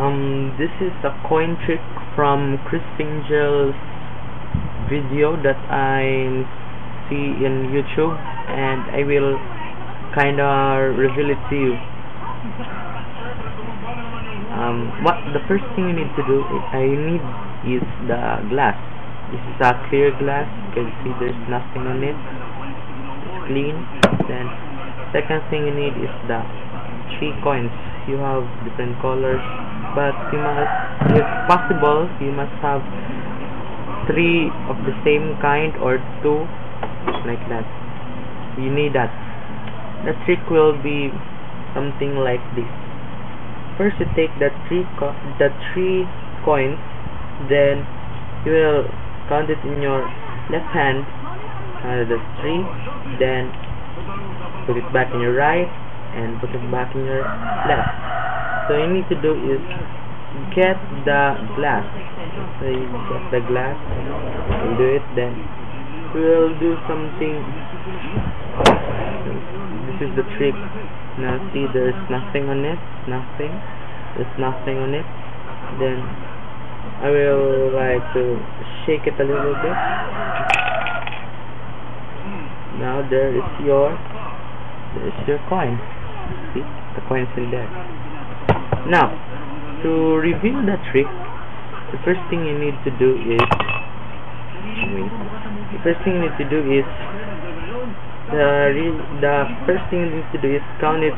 This is a coin trick from Chris Fingel's video that I see in YouTube, and I will kinda reveal it to you. What the first thing you need to do is the glass. This is a clear glass. You can see there's nothing on it. It's clean. Then second thing you need is the 3 coins. You have different colors, but you must, if possible, you must have 3 of the same kind or 2, like that. You need that. The trick will be something like this. First, you take the 3 coins, then you will count it in your left hand, the 3, then put it back in your right and put it back in your left. So you need to do is get the glass. So you get the glass, you do it, then we will do something. This is the trick. Now see, there's nothing on it, there's nothing on it. Then I will like to shake it a little bit. Now there's your coin. See, the coin is still there. Now, to reveal the trick, the first thing you need to do is count it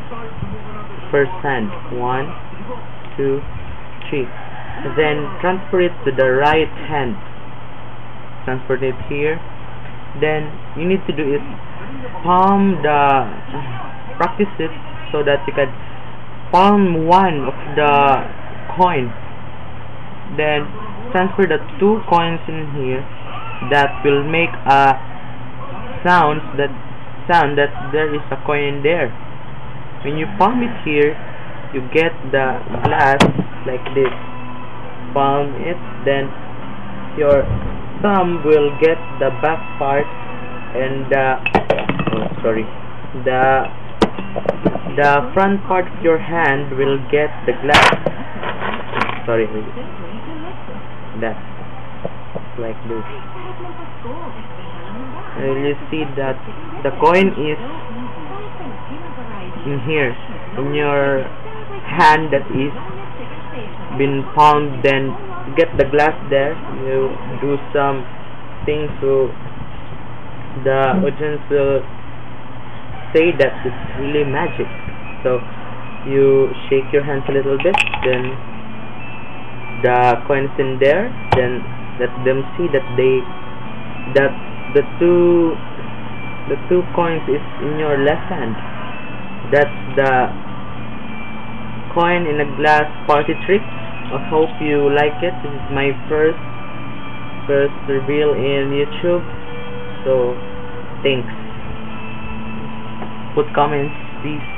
first hand. 1, 2, 3. Then transfer it to the right hand. Transfer it here. Then you need to do is practice it so that you can palm one of the coin. Then transfer the 2 coins in here. That will make a sound that there is a coin in there. When you palm it here, you get the glass like this. Palm it, then your thumb will get the back part, and the front part of your hand will get the glass. That's like this. And you see that the coin is in here, in your hand that is been palmed. Then get the glass there. You do some things so the audience will say that it's really magic. So you shake your hands a little bit, then the coins in there, then let them see that the two coins is in your left hand. That's the coin in a glass party trick. I hope you like it. This is my first reveal in YouTube. So thanks. Put comments, please.